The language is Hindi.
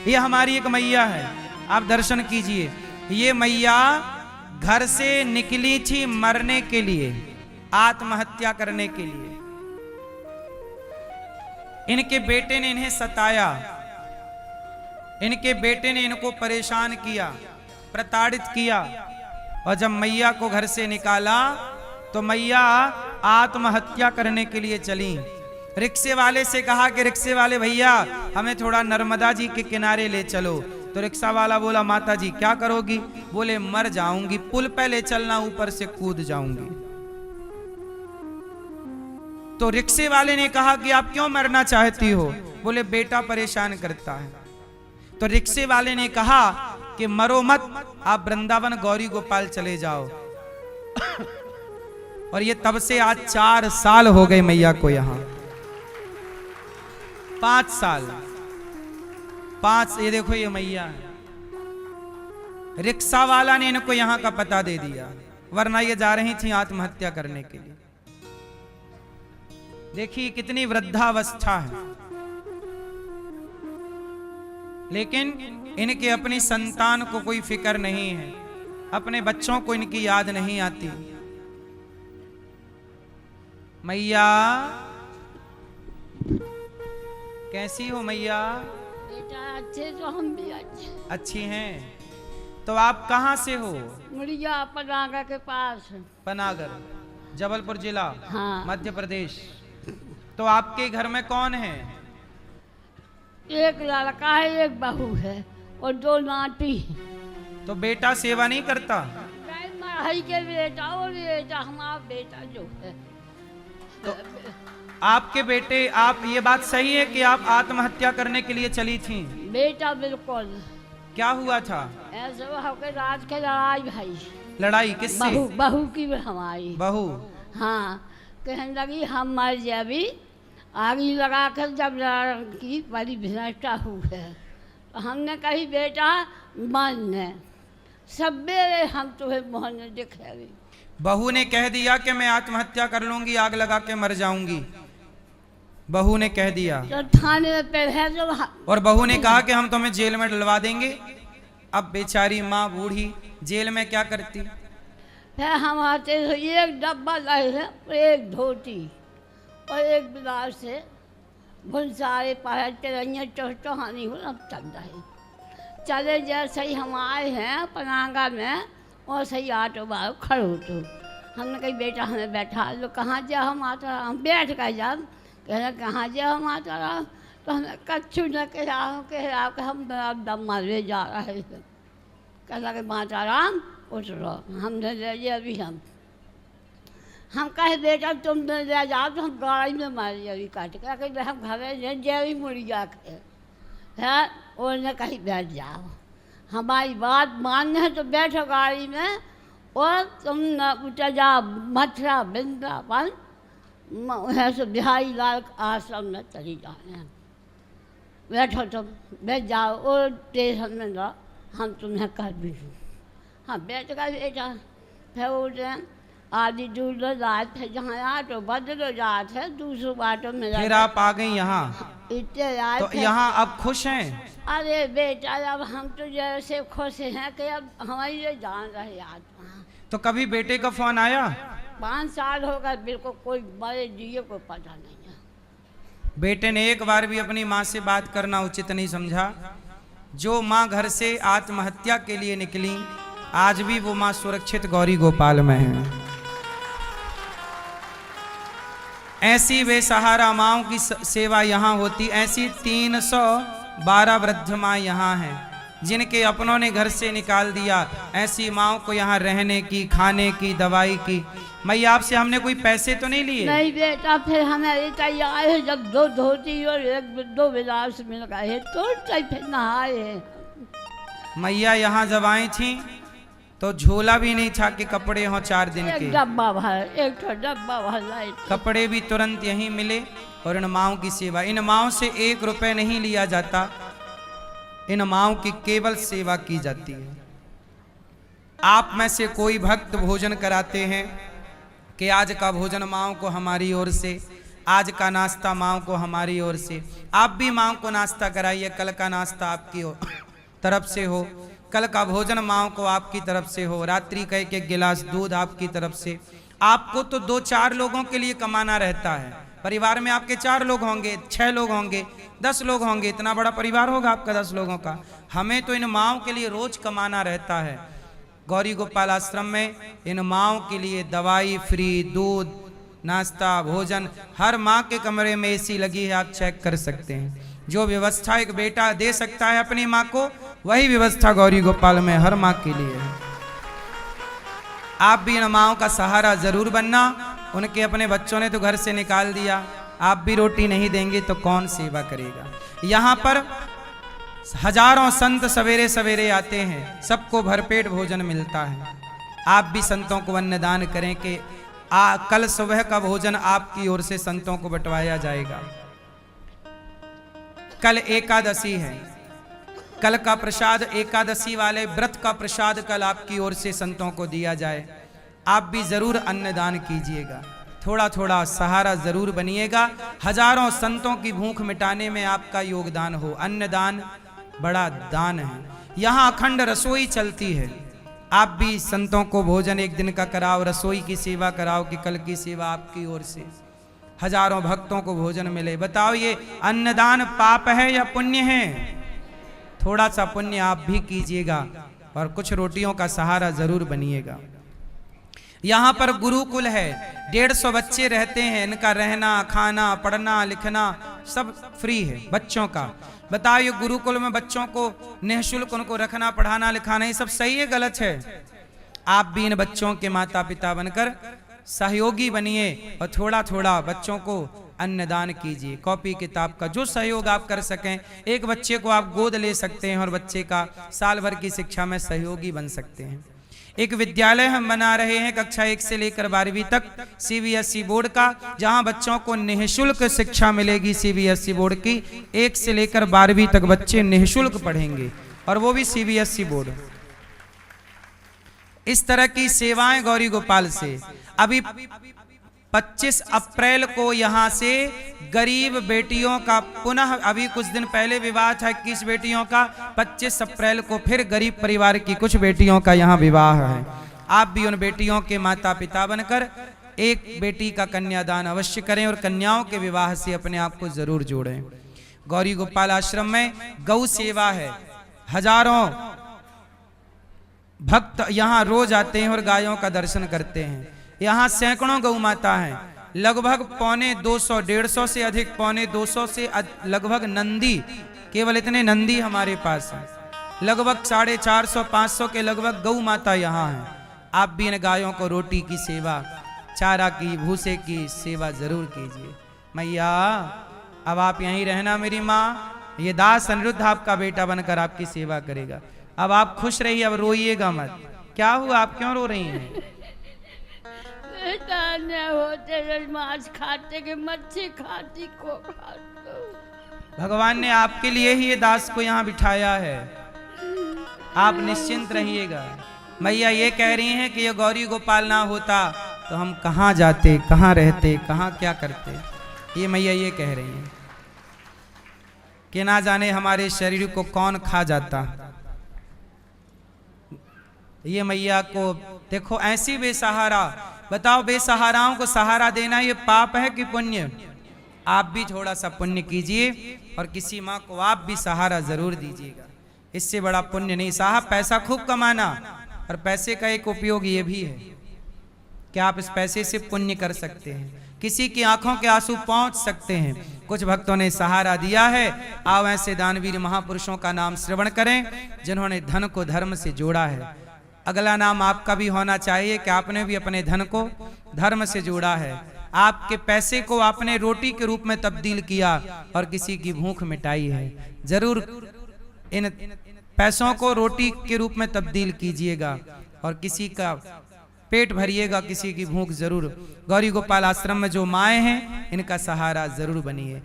ये हमारी एक मैया है, आप दर्शन कीजिए। ये मैया घर से निकली थी मरने के लिए, आत्महत्या करने के लिए। इनके बेटे ने इन्हें सताया, इनके बेटे ने इनको परेशान किया, प्रताड़ित किया, और जब मैया को घर से निकाला तो मैया आत्महत्या करने के लिए चली। रिक्शे वाले से कहा कि रिक्शे वाले भैया हमें थोड़ा नर्मदा जी के किनारे ले चलो। तो रिक्शा वाला बोला माता जी क्या करोगी? बोले मर जाऊंगी, पुल पे ले चलना, ऊपर से कूद जाऊंगी। तो रिक्शे वाले ने कहा कि आप क्यों मरना चाहती हो? बोले बेटा परेशान करता है। तो रिक्शे वाले ने कहा कि मरो मत, आप वृंदावन गौरी गोपाल चले जाओ। और ये तब से आज 4 साल हो गए मैया को यहां, 5 साल, 5। ये देखो ये मैया है। रिक्शा वाला ने इनको यहां का पता दे दिया, वरना ये जा रही थी आत्महत्या करने के लिए। देखिए कितनी वृद्धावस्था है, लेकिन इनके अपनी संतान को कोई फिक्र नहीं है, अपने बच्चों को इनकी याद नहीं आती। मैया कैसी हो मैया? बेटा अच्छे तो हम भी अच्छी हैं। तो आप कहाँ से हो? मुड़िया पनागर के पास। पनागर, जबलपुर जिला, हाँ। मध्य प्रदेश। तो आपके घर में कौन है? एक लड़का है, एक बहू है और 2 नाती। तो बेटा सेवा नहीं करता? मरहई के बेटा और बेटा हमारा बेटा जो है। तो आपके बेटे, आप, ये बात सही है कि आप आत्महत्या करने के लिए चली थी? बेटा बिल्कुल। क्या हुआ था? ऐसे होकर रात के लड़ाई भाई। लड़ाई किससे? बहू की हमारी बहू। हाँ, कहने लगी हम मर जाबी, आगी लगा कर जब लड़की बड़ी भिनष्टा हुई है। तो हमने कही बेटा मन सवेरे हम तुम्हें मोहन दिखेगी। बहू ने कह दिया कि मैं आत्महत्या कर लूंगी, आग लगा के मर जाऊंगी। बहू ने कह दिया तो थाने में पेड़ है जो। और बहू ने कहा कि हम तुम्हें जेल में डलवा देंगे। अब बेचारी माँ बूढ़ी जेल में क्या करती? फिर हम आते तो एक डब्बा लाए हैं और एक धोती और एक ब्लाउज से भुनसारे पहल चलिए चौहानी हो अब चल रहे। चले जैसे ही हम आए हैं पनागा में और सही ऑटो बाहर खड़े तो हमने कही बेटा हमें बैठा लो। कहाँ जा हम आता? हम बैठ कर जब कह रहे कहाँ जा हम आता रहा। तो हमें कच्छू न कह रहा कि हम दम मारने जा रहे थे। कह लगे माता राम उठ रहो, हमने ले लिया अभी। हम कहे बेटा तुम ले जाओ तो हम गाड़ी में मारे अभी काट के हम घर जेवी मुड़िया के है उन्हें कहीं बैठ जाओ। हमारी बात मानने है तो बैठो गाड़ी में और तुम न उतर जाओ मथुरा वृंदावन ऐसे बिहारी लाल आश्रम में चली जाने। बैठो तुम बैठ जाओ और स्टेशन में जाओ, हम तुम्हें कर भी दूँ। हाँ बैठ कर बेटा फिर उठे आदि दूर जाए थे जहाँ आटो बदलो जाए थे दूसरे बाटो में। फिर आप आ गई यहाँ? इतने आए तो थे। यहाँ अब खुश हैं? अरे बेटा अब हम तो जैसे खुश हैं कि अब हमारी ये जान रहे आज। तो कभी बेटे का फोन आया? 5 साल हो गए बिल्कुल कोई बड़े जिए को पता नहीं है। बेटे ने एक बार भी अपनी माँ से बात करना उचित नहीं समझा। जो माँ घर से आत्महत्या के लिए निकली, आज भी वो माँ सुरक्षित गौरी गोपाल में है। ऐसी बेसहारा माँओं की सेवा यहाँ होती। ऐसी 312 वृद्ध माँ यहाँ हैं जिनके अपनों ने घर से निकाल दिया। ऐसी माँओं को यहाँ रहने की, खाने की, दवाई की। मैया आपसे हमने कोई पैसे तो नहीं लिए? नहीं बेटा, फिर हमें तैयार है जब 2 धोती और 2 ब्लाउज मिल गए तो फिर नहाए। मैया यहाँ जब आई थी तो झोला भी नहीं था कि कपड़े हों 4 दिन के। एक डब्बा भर, एक डब्बा भर लाए। कपड़े भी तुरंत यहीं मिले। और इन माँओं की सेवा, इन माँओं से 1 रुपए नहीं लिया जाता, इन माँओं की केवल सेवा की जाती है। आप में से कोई भक्त भोजन कराते हैं कि आज का भोजन माँओं को हमारी ओर से, आज का नाश्ता माँ को हमारी ओर से, आप भी माँ को नाश्ता कराइए, कल का नाश्ता आपकी तरफ से हो, कल का भोजन माँ को आपकी तरफ से हो, रात्रि का एक गिलास दूध आपकी तरफ से। आपको तो 2-4 लोगों के लिए कमाना रहता है, परिवार में आपके 4 लोग होंगे, 6 लोग होंगे, 10 लोग होंगे, इतना बड़ा परिवार होगा आपका 10 लोगों का। हमें तो इन माँओं के लिए रोज कमाना रहता है। गौरी गोपाल आश्रम में इन माँओं के लिए दवाई फ्री, दूध, नाश्ता, भोजन, हर माँ के कमरे में एसी लगी है, आप चेक कर सकते हैं। जो व्यवस्था एक बेटा दे सकता है अपनी माँ को, वही व्यवस्था गौरी गोपाल में हर माँ के लिए है। आप भी इन माँओं का सहारा जरूर बनना। उनके अपने बच्चों ने तो घर से निकाल दिया, आप भी रोटी नहीं देंगे तो कौन सेवा करेगा। यहाँ पर हजारों संत सवेरे सवेरे आते हैं, सबको भरपेट भोजन मिलता है। आप भी संतों को अन्नदान करें कि कल सुबह का भोजन आपकी ओर से संतों को बंटवाया जाएगा। कल एकादशी है, कल का प्रसाद, एकादशी वाले व्रत का प्रसाद कल आपकी ओर से संतों को दिया जाए। आप भी जरूर अन्नदान कीजिएगा, थोड़ा थोड़ा सहारा जरूर बनिएगा। हजारों संतों की भूख मिटाने में आपका योगदान हो। अन्नदान बड़ा दान है। यहाँ अखंड रसोई चलती है, आप भी संतों को भोजन एक दिन का कराओ, रसोई की सेवा कराओ कि कल की सेवा आपकी ओर से हजारों भक्तों को भोजन मिले। बताओ ये अन्नदान पाप है या पुण्य है? थोड़ा सा पुण्य आप भी कीजिएगा और कुछ रोटियों का सहारा जरूर बनिएगा। यहाँ पर गुरुकुल है, 150 बच्चे रहते हैं। इनका रहना, खाना, पढ़ना, लिखना सब फ्री है बच्चों का। बताओ ये गुरुकुल में बच्चों को निःशुल्क उनको रखना, पढ़ाना, लिखाना, ये सब सही है गलत है? आप भी इन बच्चों के माता पिता बनकर सहयोगी बनिए और थोड़ा थोड़ा बच्चों को अन्नदान कीजिए। कॉपी किताब का जो सहयोग आप कर सकें, एक बच्चे को आप गोद ले सकते हैं और बच्चे का साल भर की शिक्षा में सहयोगी बन सकते हैं। एक विद्यालय हम बना रहे हैं कक्षा 1 से लेकर 12वीं तक CBSE बोर्ड का, जहां बच्चों को निःशुल्क शिक्षा मिलेगी। CBSE बोर्ड की 1 से लेकर 12वीं तक बच्चे निःशुल्क पढ़ेंगे, और वो भी CBSE बोर्ड। इस तरह की सेवाएं गौरी गोपाल से। अभी 25 अप्रैल को यहाँ से गरीब बेटियों का पुनः, अभी कुछ दिन पहले विवाह था 21 बेटियों का, 25 अप्रैल को फिर गरीब परिवार की कुछ बेटियों का यहाँ विवाह है। आप भी उन बेटियों के माता पिता बनकर एक बेटी का कन्यादान अवश्य करें और कन्याओं के विवाह से अपने आप को जरूर जोड़ें। गौरी गोपाल आश्रम में गौ सेवा है। हजारों भक्त यहाँ रोज आते हैं और गायों का दर्शन करते हैं। यहाँ सैकड़ों गौ माता हैं, लगभग 250-150 से अधिक, 250 से लगभग नंदी, केवल इतने नंदी हमारे पास हैं। लगभग 450-500 के लगभग गौ माता यहाँ हैं। आप भी इन गायों को रोटी की सेवा, चारा की, भूसे की सेवा जरूर कीजिए। मैया अब आप यहीं रहना मेरी माँ, ये दास अनिरुद्ध आपका बेटा बनकर आपकी सेवा करेगा। अब आप खुश रहिए, अब रोइएगा मत। क्या हुआ, आप क्यों रो रही हैं? होते मांस खाते कि मच्छी खाती को खाते। भगवान ने आपके लिए ही ये दास को यहाँ बिठाया है, आप निश्चिंत रहिएगा। मैया ये कह रही हैं कि ये गौरी गोपाल ना होता तो हम कहाँ जाते, कहाँ रहते, कहाँ क्या करते। ये मैया ये कह रही हैं कि ना जाने हमारे शरीर को कौन खा जाता। ये मैया को देखो ऐसी बेसहारा, बताओ बेसहाराओं को सहारा देना ये पाप है कि पुण्य? आप भी थोड़ा सा पुण्य कीजिए और किसी माँ को आप भी सहारा जरूर दीजिएगा। इससे बड़ा पुण्य नहीं साहब। पैसा खूब कमाना, और पैसे का एक उपयोग ये भी है कि आप इस पैसे से पुण्य कर सकते हैं, किसी की आंखों के आंसू पहुंच सकते हैं। कुछ भक्तों ने सहारा दिया है। आओ ऐसे दानवीर महापुरुषों का नाम श्रवण करें जिन्होंने धन को धर्म से जोड़ा है। अगला नाम आपका भी होना चाहिए कि आपने भी अपने धन को धर्म से जोड़ा है। आपके पैसे को आपने रोटी के रूप में तब्दील किया और किसी की भूख मिटाई है। जरूर इन पैसों को रोटी के रूप में तब्दील कीजिएगा और किसी का पेट भरिएगा, किसी की भूख जरूर। गौरी गोपाल आश्रम में जो माएँ हैं इनका सहारा जरूर बनिए।